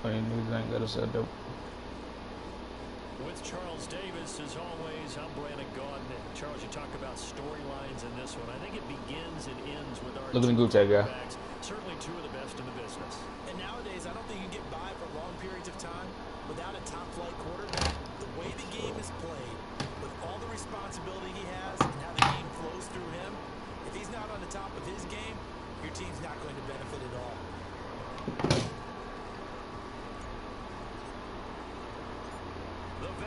All you niggas ain't got to set up. With Charles Davis, as always, I'm Brandon Gaudin. Charles, you talk about storylines in this one. I think it begins and ends with our Look at the group chat, guy. Certainly two of the best in the business. And nowadays, I don't think you can get by for long periods of time without a top-flight quarterback. The way the game is played, with all the responsibility he has and how the game flows through him, if he's not on the top of his game, your team's not going to benefit at all.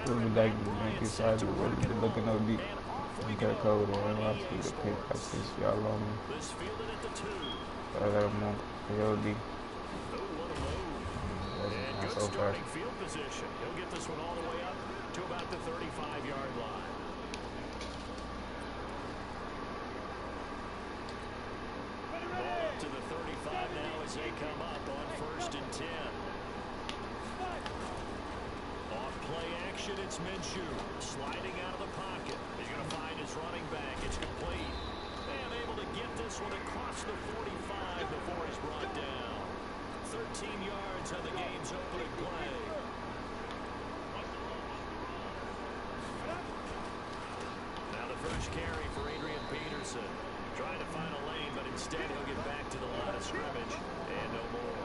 We'll be back to the Yankee side of the world. They're looking OD. We got cold and I'm to the pick. I see y'all on me. I got him on OD. That's so far. Field position. He'll get this one all the way up to about the 35-yard line. Ball up to the 35 now as they come up on 1st and 10. Off play action, it's Minshew. Sliding out of the pocket. He's going to find his running back. It's complete. And able to get this one across the 45 before he's brought down. 13 yards on the game's opening play. Now the first carry for Adrian Peterson. Trying to find a lane, but instead he'll get back to the line of scrimmage. And no more.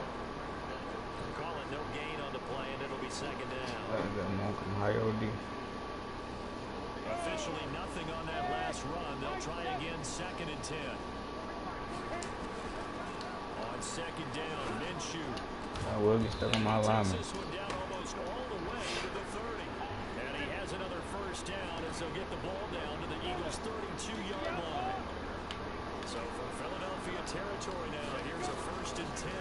Call it no gain on the play, and it'll be second down. I got Monk and high OD. Officially nothing on that last run. They'll try again 2nd and 10. On 2nd down, Minshew. I will get stuck on my lineman. This one down almost all the way to the 30. And he has another first down as they'll get the ball down to the Eagles' 32-yard line. So for Philadelphia territory now, here's a 1st and 10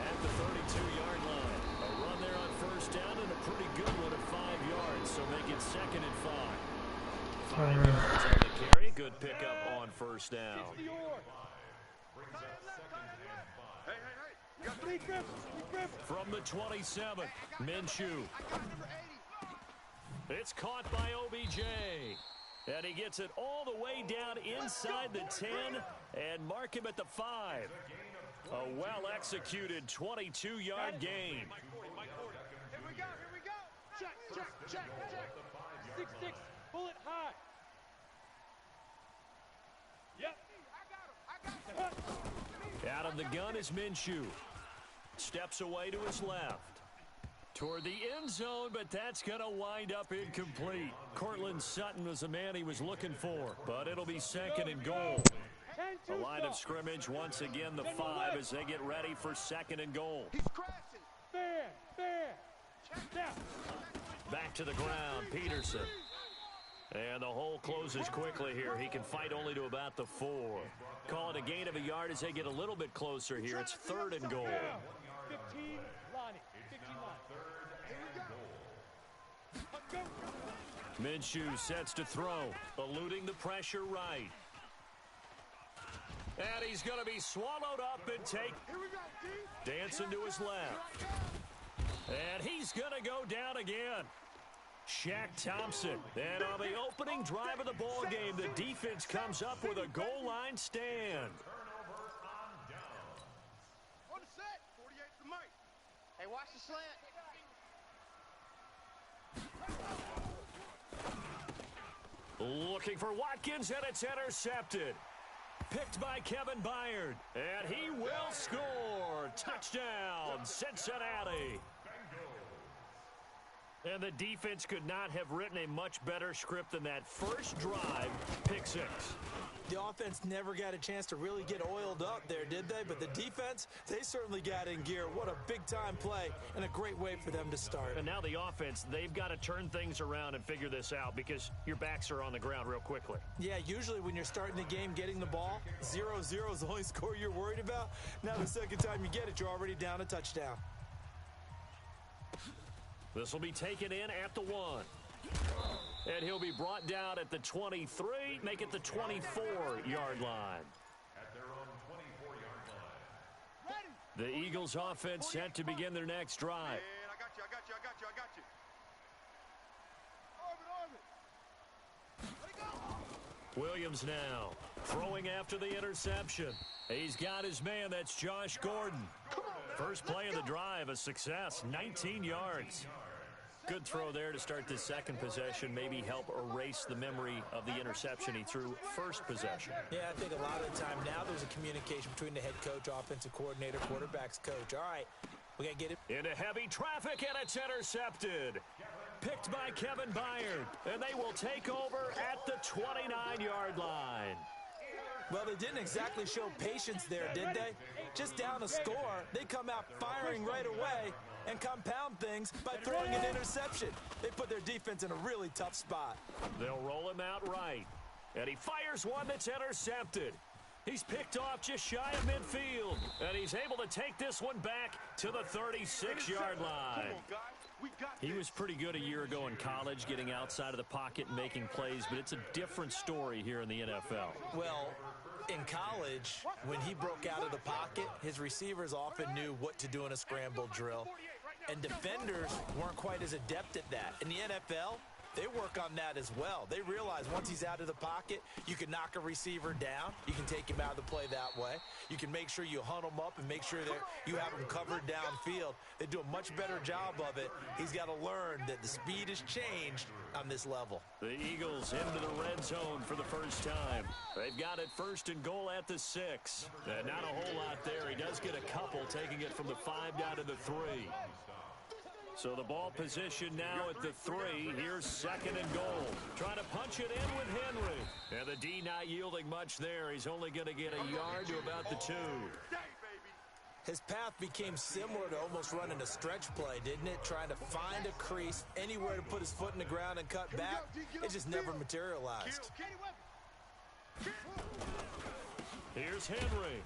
at the 32-yard line. A run there on first down and a pretty good one at 5 yards, so make it 2nd and 5. 5 yards on the carry. Good pickup on first down. From the 27, Minshew. It's caught by OBJ. And he gets it all the way down inside the 10 and mark him at the 5. A well-executed 22-yard gain. Here we go. Check. 6-6, bullet high. Yep. I got him. Out of the gun is Minshew. Steps away to his left. Toward the end zone, but that's going to wind up incomplete. Cortland Sutton was the man he was looking for, but it'll be 2nd and goal. The line of scrimmage once again the 5 as they get ready for 2nd and goal. Fair. Back to the ground, Peterson. And the hole closes quickly here. He can fight only to about the 4. Call it a gain of a yard as they get a little bit closer here. It's 3rd and goal. 15, Lonnie. 15 line. Minshew sets to throw, eluding the pressure right. And he's going to be swallowed up and take. Dancing to his left. And he's going to go down again. Shaq Thompson. And on the opening drive of the ball game, the defense comes up with a goal line stand. On the set. 48 to Mike. Hey, watch the slant. Looking for Watkins, and it's intercepted. Picked by Kevin Byard. And he will score. Touchdown, Cincinnati. And the defense could not have written a much better script than that first drive, pick 6. The offense never got a chance to really get oiled up there, did they? But the defense, they certainly got in gear. What a big-time play and a great way for them to start. And now the offense, they've got to turn things around and figure this out because your backs are on the ground real quickly. Yeah, usually when you're starting the game getting the ball, 0-0 is the only score you're worried about. Now the second time you get it, you're already down a touchdown. This will be taken in at the 1. And he'll be brought down at the 23, make it the 24-yard line. At their own 24-yard line. The Eagles offense set to begin their next drive. Man, I got you. Williams now throwing after the interception. He's got his man. That's Josh Gordon. First play of the drive, a success, 19 yards. Good throw there to start this second possession, maybe help erase the memory of the interception he threw first possession. Yeah, I think a lot of the time now there's a communication between the head coach, offensive coordinator, quarterback's coach. All right, we got to get it. Into heavy traffic, and it's intercepted. Picked by Kevin Byard, and they will take over at the 29-yard line. Well, they didn't exactly show patience there, did they? Just down a score, they come out firing right away and compound things by throwing an interception. They put their defense in a really tough spot. They'll roll him out right, and he fires one that's intercepted. He's picked off just shy of midfield, and he's able to take this one back to the 36-yard line. He was pretty good a year ago in college, getting outside of the pocket and making plays, but it's a different story here in the NFL. Well, in college, when he broke out of the pocket, his receivers often knew what to do in a scramble drill, and defenders weren't quite as adept at that. In the NFL, they work on that as well. They realize once he's out of the pocket, you can knock a receiver down. You can take him out of the play that way. You can make sure you hunt him up and make sure that you have him covered downfield. They do a much better job of it. He's got to learn that the speed has changed on this level. The Eagles into the red zone for the first time. They've got it first and goal at the 6. Not a whole lot there. He does get a couple, taking it from the 5 down to the 3. So the ball position now at the 3. Here's second and goal. Trying to punch it in with Henry. And the D not yielding much there. He's only going to get a yard to about the 2. His path became similar to almost running a stretch play, didn't it? Trying to find a crease, anywhere to put his foot in the ground and cut back. It just never materialized. Here's Henry.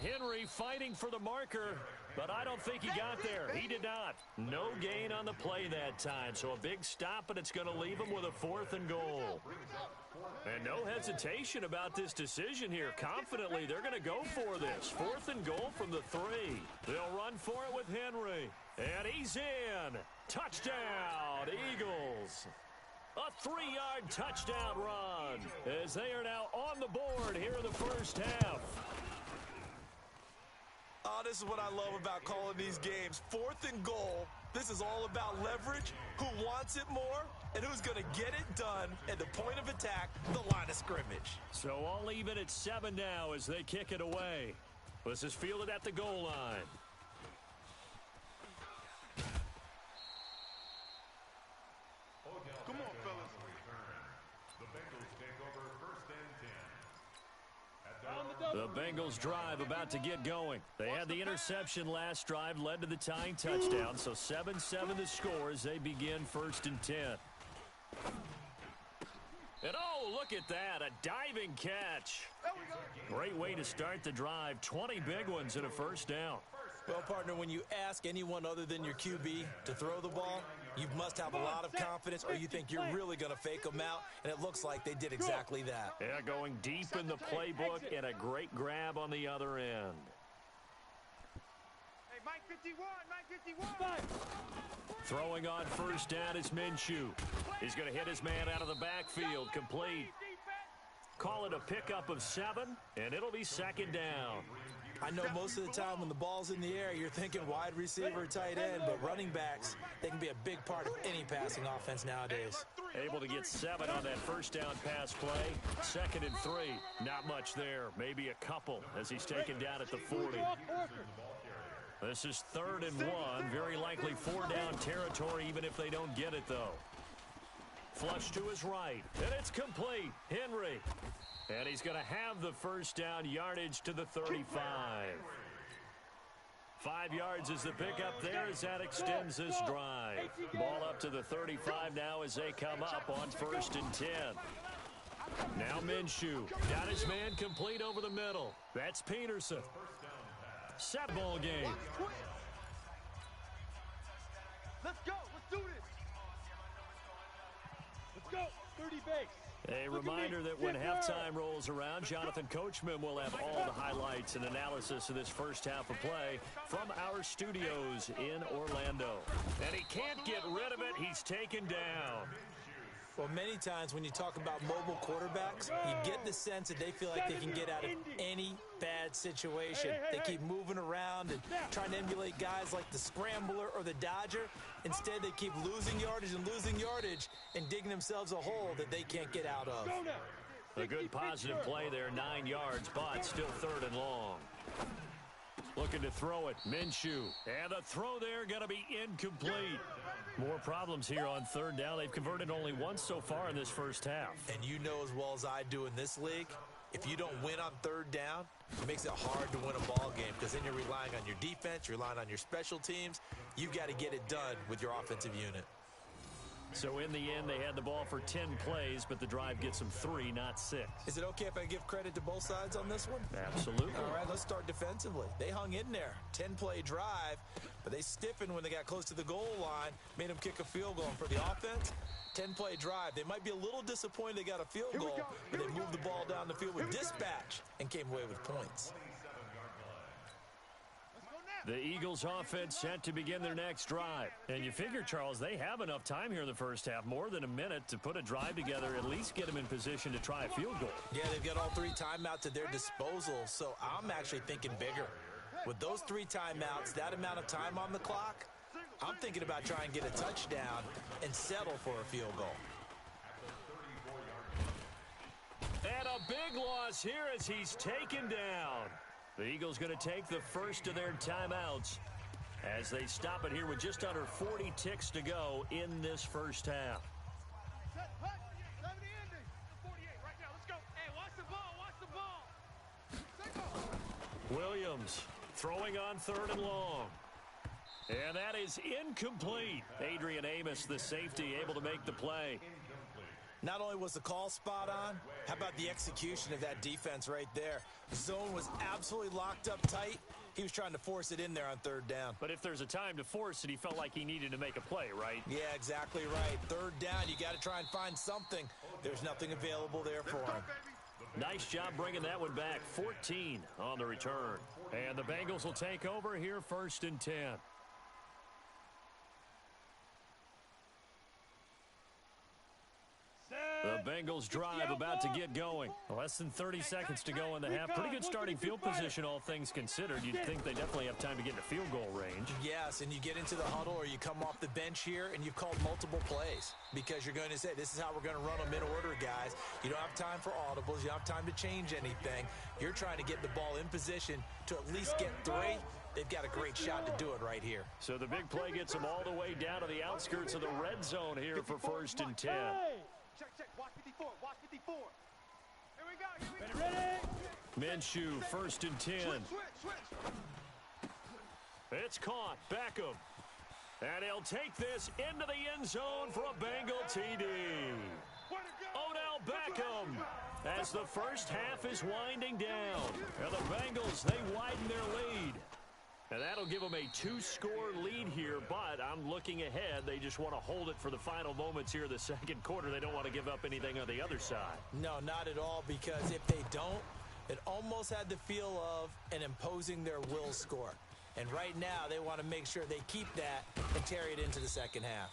Henry fighting for the marker, but I don't think he got there. He did not. No gain on the play that time, so a big stop, and it's going to leave him with a 4th and goal. And no hesitation about this decision here. Confidently, they're going to go for this. 4th and goal from the 3. They'll run for it with Henry. And he's in. Touchdown, Eagles. A 3-yard touchdown run as they are now on the board here in the first half. Oh, this is what I love about calling these games. 4th and goal. This is all about leverage, who wants it more, and who's going to get it done at the point of attack, the line of scrimmage. So all even at 7 now as they kick it away. This is fielded at the goal line. Come on, fellas. The Bengals take over first and 10. The Bengals drive about to get going. They had the interception last drive, led to the tying touchdown. So 7-7 the score as they begin first and 10. And oh, look at that, a diving catch. Great way to start the drive. 20 big ones and a first down. Well, partner, when you ask anyone other than your QB to throw the ball, you must have a lot of confidence or you think you're really going to fake them out, and it looks like they did exactly that. Yeah, going deep in the playbook and a great grab on the other end. Hey, Mike 51, Mike 51. Throwing on first down is Minshew. He's going to hit his man out of the backfield, complete. Call it a pickup of 7, and it'll be second down. I know most of the time when the ball's in the air, you're thinking wide receiver, tight end, but running backs, they can be a big part of any passing offense nowadays. Able to get 7 on that first down pass play. Second and 3. Not much there. Maybe a couple as he's taken down at the 40. This is 3rd and 1. Very likely 4-down territory even if they don't get it, though. Flush to his right, and it's complete. Henry. And he's going to have the first down, yardage to the 35. 5 yards is the pickup there as that extends this drive. Ball up to the 35 now as they come up on 1st and 10. Now Minshew got his man complete over the middle. That's Peterson. Set ball game. Let's go. Let's do this. Let's go. 30 base. A reminder that when halftime rolls around, Jonathan Coachman will have all the highlights and analysis of this first half of play from our studios in Orlando. And he can't get rid of it. He's taken down. Well, many times when you talk about mobile quarterbacks, you get the sense that they feel like they can get out of any bad situation. They keep moving around and trying to emulate guys like the Scrambler or the Dodger. Instead, they keep losing yardage and digging themselves a hole that they can't get out of. A good positive play there, 9 yards, but still 3rd and long. Looking to throw it, Minshew. And the throw there going to be incomplete. More problems here on 3rd down. They've converted only once so far in this first half. And you know as well as I do in this league, if you don't win on 3rd down, it makes it hard to win a ball game because then you're relying on your defense, you're relying on your special teams. You've got to get it done with your offensive unit. So in the end, they had the ball for 10 plays, but the drive gets them 3, not 6. Is it okay if I give credit to both sides on this one? Absolutely. All right, let's start defensively. They hung in there. 10-play drive, but they stiffened when they got close to the goal line, made them kick a field goal. And for the offense, 10-play drive. They might be a little disappointed they got a field goal, but they moved the ball down the field with dispatch and came away with points. The Eagles offense set to begin their next drive. And you figure, Charles, they have enough time here in the first half, more than a minute, to put a drive together, at least get them in position to try a field goal. Yeah, they've got all 3 timeouts at their disposal, so I'm actually thinking bigger. With those 3 timeouts, that amount of time on the clock, I'm thinking about trying to get a touchdown and settle for a field goal. And a big loss here as he's taken down. The Eagles going to take the first of their timeouts as they stop it here with just under 40 ticks to go in this first half. Williams throwing on 3rd and long. And that is incomplete. Adrian Amos, the safety, able to make the play. Not only was the call spot on, how about the execution of that defense right there? The zone was absolutely locked up tight. He was trying to force it in there on 3rd down. But if there's a time to force it, he felt like he needed to make a play, right? Yeah, exactly right. 3rd down, you got to try and find something. There's nothing available there for him. Nice job bringing that one back. 14 on the return. And the Bengals will take over here 1st and 10. The Bengals drive about to get going. Less than 30 seconds to go in the half. Pretty good starting field position, all things considered. You'd think they definitely have time to get into field goal range. Yes, and you get into the huddle or you come off the bench here and you've called multiple plays because you're going to say, this is how we're going to run them in order, guys. You don't have time for audibles. You don't have time to change anything. You're trying to get the ball in position to at least get 3. They've got a great shot to do it right here. So the big play gets them all the way down to the outskirts of the red zone here for 1st and 10. Check. Watch 54. Watch 54. Here we go. Ready? Minshew, 1st and 10. Switch. It's caught. Beckham. And he'll take this into the end zone for a Bengal TD. Odell Beckham as the first half is winding down. And the Bengals, they widen their lead. And that'll give them a 2-score lead here, but I'm looking ahead. They just want to hold it for the final moments here in the second quarter. They don't want to give up anything on the other side. No, not at all, because if they don't, it almost had the feel of an imposing their will score. And right now, they want to make sure they keep that and carry it into the second half.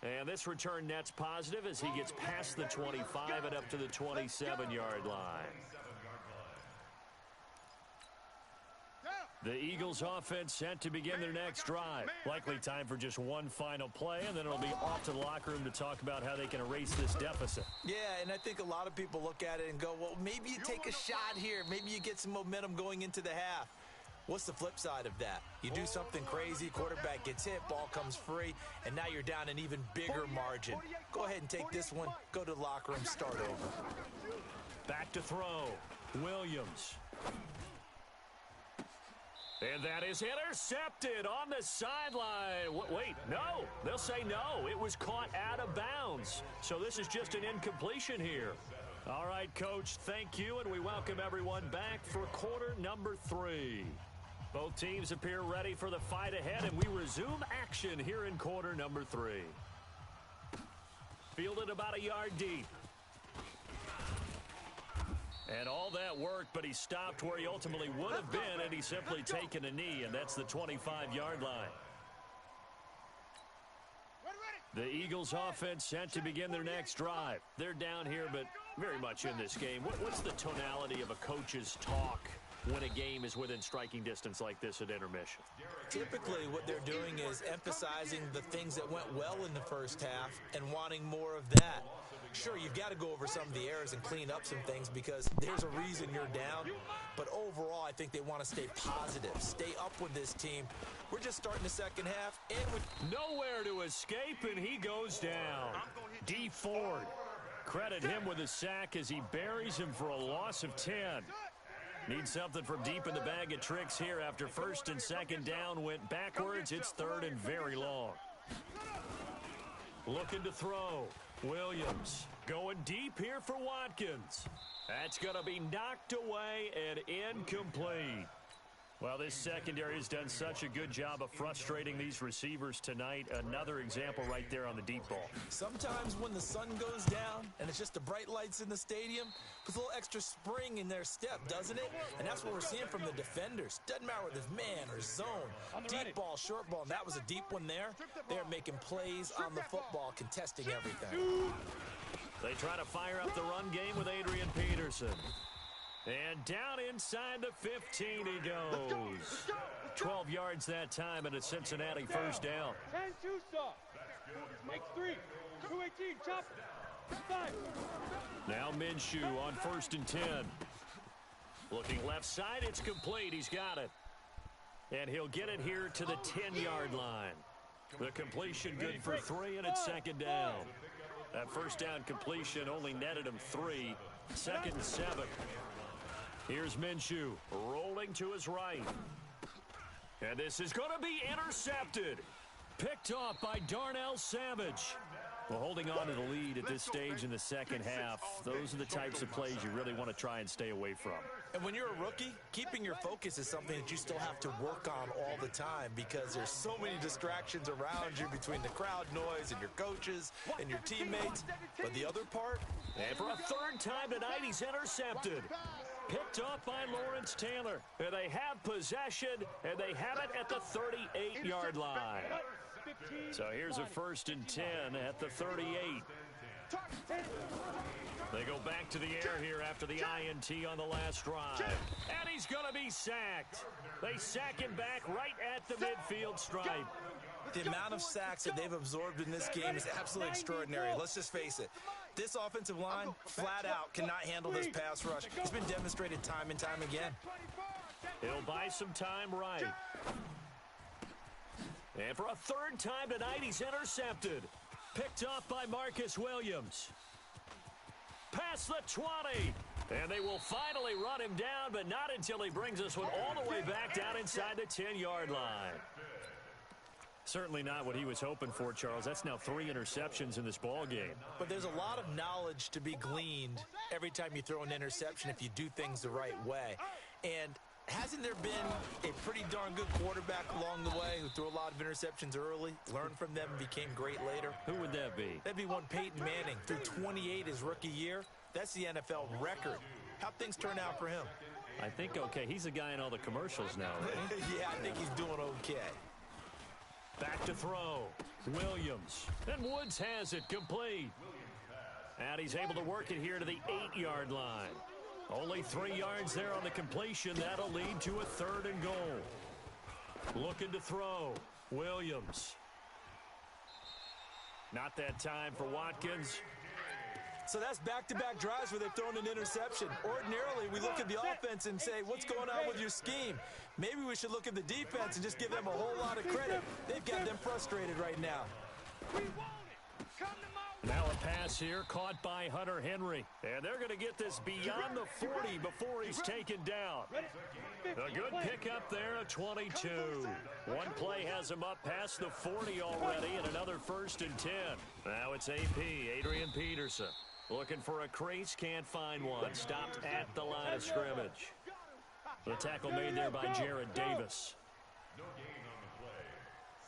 And this return net's positive as he gets past the 25 and up to the 27-yard line. The Eagles offense set to begin their next drive. Likely time for just one final play, and then it'll be off to the locker room to talk about how they can erase this deficit. Yeah, and I think a lot of people look at it and go, well, maybe you take a shot here. Maybe you get some momentum going into the half. What's the flip side of that? You do something crazy, quarterback gets hit, ball comes free, and now you're down an even bigger margin. Go ahead and take this one, go to the locker room, start over. Back to throw. Williams. And that is intercepted on the sideline. Wait, no. They'll say no. It was caught out of bounds. So this is just an incompletion here. All right, Coach, thank you, and we welcome everyone back for quarter number 3. Both teams appear ready for the fight ahead, and we resume action here in quarter number 3. Fielded about a yard deep. And all that work, but he stopped where he ultimately would have been, and he's simply taken a knee, and that's the 25-yard line. The Eagles offense set to begin their next drive. They're down here, but very much in this game. What's the tonality of a coach's talk when a game is within striking distance like this at intermission? Typically, what they're doing is emphasizing the things that went well in the first half and wanting more of that. Sure, you've got to go over some of the errors and clean up some things because there's a reason you're down. But overall, I think they want to stay positive, stay up with this team. We're just starting the second half. And with nowhere to escape, and he goes down. D. Ford. Credit him with a sack as he buries him for a loss of 10. Need something from deep in the bag of tricks here after first and second down went backwards. It's third and very long. Looking to throw. Williams going deep here for Watkins. That's going to be knocked away and incomplete. Well, this secondary has done such a good job of frustrating these receivers tonight. Another example right there on the deep ball. Sometimes when the sun goes down and it's just the bright lights in the stadium, puts a little extra spring in their step, doesn't it? And that's what we're seeing from the defenders. Doesn't matter whether it's man or zone. Deep ball, short ball, and that was a deep one there. They're making plays on the football, contesting everything. They try to fire up the run game with Adrian Peterson. And down inside the 15 he goes. 12 yards that time and a Cincinnati first down. 10-2 soft. Make 3. 218. Chop. 5. Now Minshew on first and 10. Looking left side, it's complete. He's got it. And he'll get it here to the 10-yard line. The completion good for 3, and it's second down. That first down completion only netted him 3. Second and 7. Here's Minshew rolling to his right. And this is going to be intercepted. Picked off by Darnell Savage. Well, holding on to the lead at this stage in the second half, those are the types of plays you really want to try and stay away from. And when you're a rookie, keeping your focus is something that you still have to work on all the time because there's so many distractions around you between the crowd noise and your coaches and your teammates. But the other part? And for a third time tonight, he's intercepted. Picked off by Lawrence Taylor. And they have possession, and they have it at the 38-yard line. So here's a first and 10 at the 38. They go back to the air here after the INT on the last drive. And he's going to be sacked. They sack him back right at the midfield stripe. The amount of sacks that they've absorbed in this game is absolutely extraordinary. Let's just face it. This offensive line, flat out, cannot handle this pass rush. It's been demonstrated time and time again. He'll buy some time right. And for a third time tonight, he's intercepted. Picked off by Marcus Williams. Past the 20. And they will finally run him down, but not until he brings us one all the way back down inside the 10-yard line. Certainly not what he was hoping for, Charles. That's now 3 interceptions in this ball game. But there's a lot of knowledge to be gleaned every time you throw an interception if you do things the right way. And hasn't there been a pretty darn good quarterback along the way who threw a lot of interceptions early, learned from them, and became great later? Who would that be? That'd be one Peyton Manning. Threw 28 his rookie year. That's the NFL record. How'd things turn out for him? I think okay. He's a guy in all the commercials now, right? Yeah, I think he's doing okay. Back to throw. Williams. And Woods has it complete. And he's able to work it here to the 8-yard line. Only 3 yards there on the completion. That'll lead to a third and goal. Looking to throw. Williams. Not that time for Watkins. So that's back-to-back drives where they've thrown an interception. Ordinarily, we look at the offense and say, what's going on with your scheme? Maybe we should look at the defense and just give them a whole lot of credit. They've got them frustrated right now. Now a pass here caught by Hunter Henry. And they're going to get this beyond the 40 before he's taken down. A good pickup there at 22. One play has him up past the 40 already and another first and 10. Now it's AP, Adrian Peterson. Looking for a crease, can't find one. Stopped at the line of scrimmage. The tackle made there by Jared Davis. No gain on the play.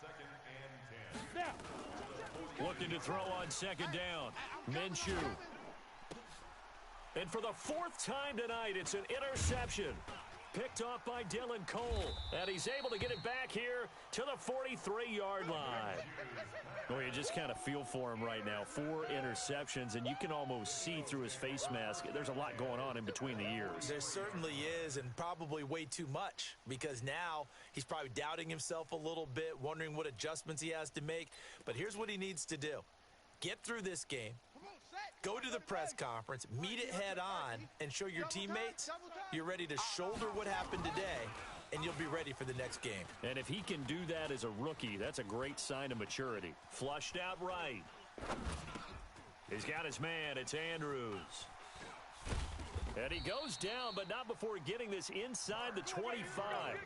2nd and 10. Looking to throw on second down. Minshew. And for the 4th time tonight, it's an interception. Picked off by Dylan Cole. And he's able to get it back here to the 43-yard line. Well, you just kind of feel for him right now. 4 interceptions, and you can almost see through his face mask. There's a lot going on in between the ears. There certainly is, and probably way too much, because now he's probably doubting himself a little bit, wondering what adjustments he has to make. But here's what he needs to do. Get through this game, go to the press conference, meet it head on, and show your teammates you're ready to shoulder what happened today, and you'll be ready for the next game. And if he can do that as a rookie, that's a great sign of maturity. Flushed out right. He's got his man. It's Andrews. And he goes down, but not before getting this inside the 25.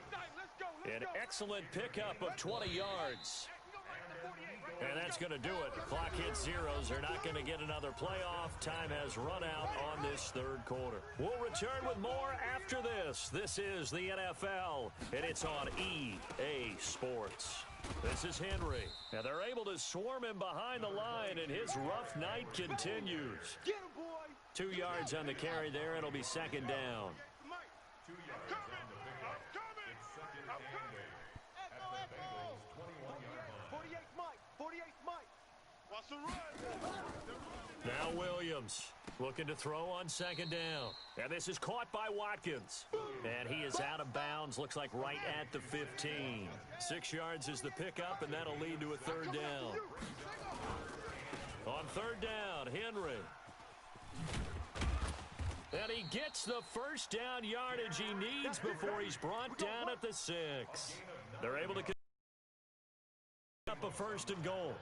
An excellent pickup of 20 yards. And that's going to do it. The clock hits zeros. They're not going to get another playoff. Time has run out on this third quarter. We'll return with more after this. This is the NFL, and it's on EA Sports. This is Henry, and they're able to swarm him behind the line, and his rough night continues. 2 yards on the carry there. It'll be second down. 2 yards on the pickup. It's second and 8 at the Bengals' 21-yard line. 48 Mike. 48 Mike. What's the run? Now Williams looking to throw on second down. And this is caught by Watkins. And he is out of bounds, looks like right at the 15. 6 yards is the pickup, and that'll lead to a third down. On third down, Henry. And he gets the first down yardage he needs before he's brought down at the 6. They're able to get up a first and goal.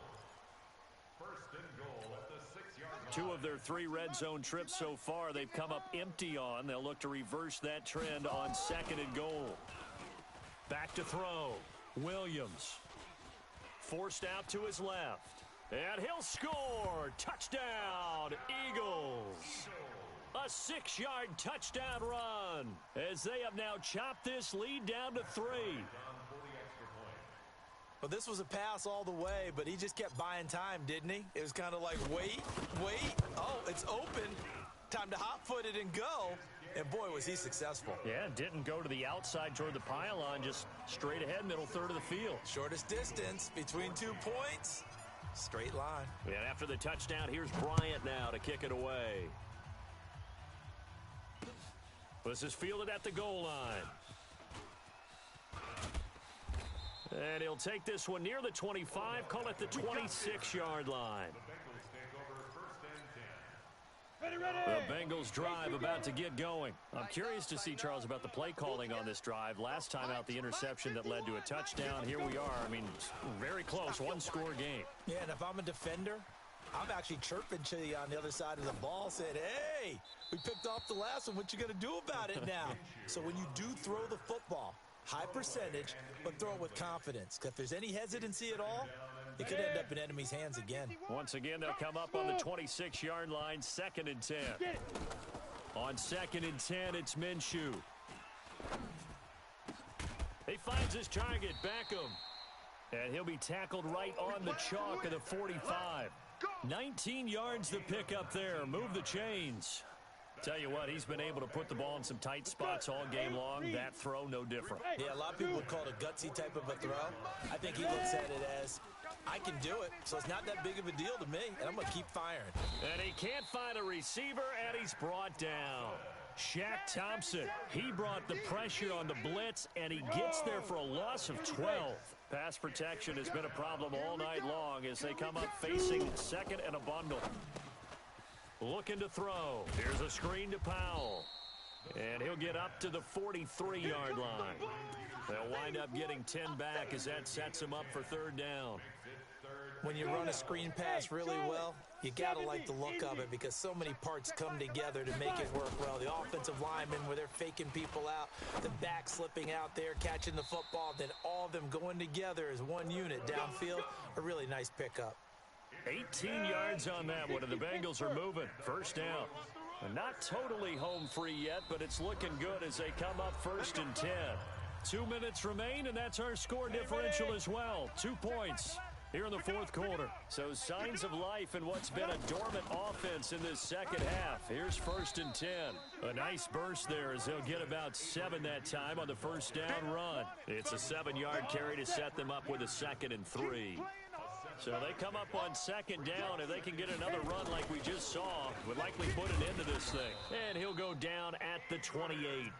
First and goal at the 6-yard line. 2 of their 3 red zone trips so far they've come up empty on. They'll look to reverse that trend on second and goal. Back to throw. Williams. Forced out to his left. And he'll score. Touchdown, Eagles. A 6-yard touchdown run as they have now chopped this lead down to 3. Well, this was a pass all the way, but he just kept buying time, didn't he? It was kind of like, wait. Oh, it's open. Time to hot-foot it and go. And, boy, was he successful. Yeah, didn't go to the outside toward the pylon, just straight ahead, middle third of the field. Shortest distance between 2 points. Straight line. And after the touchdown, here's Bryant now to kick it away. This is fielded at the goal line. And he'll take this one near the 25, call it the 26-yard line. The Bengals drive about to get going. I'm curious to see, Charles, about the play calling on this drive. Last time out, the interception that led to a touchdown. Here we are. I mean, very close, one-score game. Yeah, and if I'm a defender, I'm actually chirping to you on the other side of the ball, saying, hey, we picked off the last one. What you going to do about it now? So when you do throw the football, high percentage, but throw it with confidence. Because if there's any hesitancy at all, it could end up in enemy's hands again. Once again, they'll come up on the 26-yard line, 2nd and 10. On 2nd and 10, it's Minshew. He finds his target, Beckham. And he'll be tackled right on the chalk of the 45. 19 yards to pick up there. Move the chains. Tell you what, he's been able to put the ball in some tight spots all game long. That throw, no different. Yeah, a lot of people would call it a gutsy type of a throw. I think he looks at it as, I can do it, so it's not that big of a deal to me, and I'm going to keep firing. And he can't find a receiver, and he's brought down. Shaq Thompson, he brought the pressure on the blitz, and he gets there for a loss of 12. Pass protection has been a problem all night long as they come up facing second and a bundle. Looking to throw. Here's a screen to Powell. And he'll get up to the 43-yard line. They'll wind up getting 10 back as that sets him up for third down. When you run a screen pass really well, you got to like the look of it because so many parts come together to make it work well. The offensive linemen where they're faking people out, the back slipping out there, catching the football, then all of them going together as one unit downfield. A really nice pickup. 18 yards on that one, and the Bengals are moving. First down. Not totally home free yet, but it's looking good as they come up 1st and 10. 2 minutes remain, and that's our score differential as well. 2 points here in the fourth quarter. So signs of life in what's been a dormant offense in this second half. Here's 1st and 10. A nice burst there as they'll get about 7 that time on the first down run. It's a 7-yard carry to set them up with a 2nd and 3. So they come up on second down. If they can get another run like we just saw, would likely put an end to this thing. And he'll go down at the 28.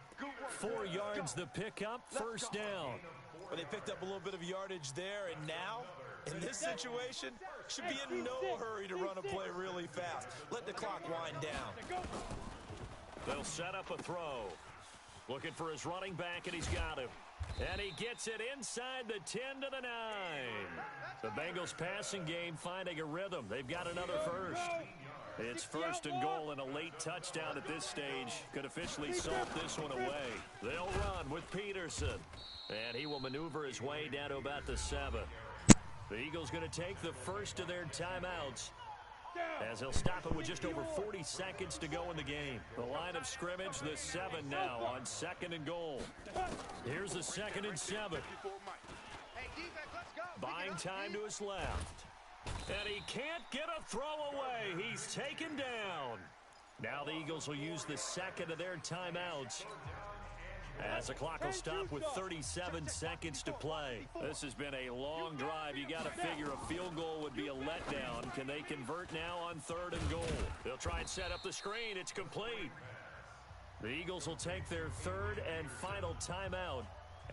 4 yards the pickup, first down. Well, they picked up a little bit of yardage there, and now, in this situation, should be in no hurry to run a play really fast. Let the clock wind down. They'll set up a throw. Looking for his running back, and he's got him. And he gets it inside the 10 to the 9. The Bengals passing game finding a rhythm. They've got another first. It's first and goal, and a late touchdown at this stage could officially salt this one away. They'll run with Peterson. And he will maneuver his way down to about the 7. The Eagles going to take the first of their timeouts, as he'll stop it with just over 40 seconds to go in the game. The line of scrimmage, the 7 now on second and goal. Here's the 2nd and 7. Buying time to his left. And he can't get a throw away. He's taken down. Now the Eagles will use the second of their timeouts, as the clock will stop with 37 seconds to play. This has been a long drive. You got to figure a field goal would be a letdown. Can they convert now on 3rd and goal? They'll try and set up the screen. It's complete. The Eagles will take their 3rd and final timeout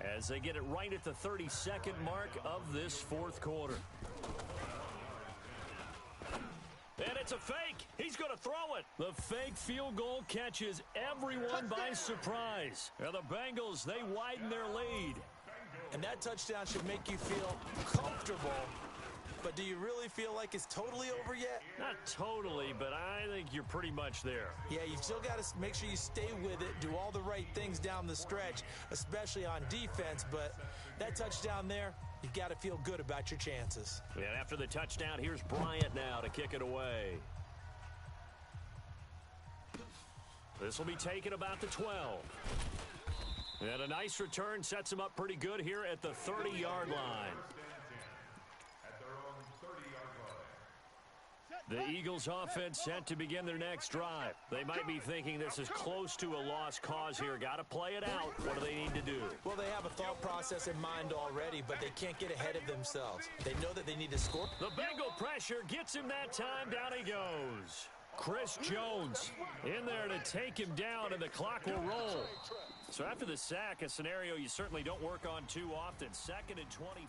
as they get it right at the 32nd mark of this 4th quarter. And it's a fake. He's going to throw it. The fake field goal catches everyone by surprise. And the Bengals, they widen their lead. And that touchdown should make you feel comfortable. But do you really feel like it's totally over yet? Not totally, but I think you're pretty much there. Yeah, you've still got to make sure you stay with it, do all the right things down the stretch, especially on defense. But that touchdown there, you've got to feel good about your chances. And after the touchdown, here's Bryant now to kick it away. This will be taken about the 12. And a nice return sets him up pretty good here at the 30-yard line. The Eagles offense set to begin their next drive. They might be thinking this is close to a lost cause here. Got to play it out. What do they need to do? Well, they have a thought process in mind already, but they can't get ahead of themselves. They know that they need to score. The Bengal pressure gets him that time. Down he goes. Chris Jones in there to take him down, and the clock will roll. So after the sack, a scenario you certainly don't work on too often. 2nd and 24.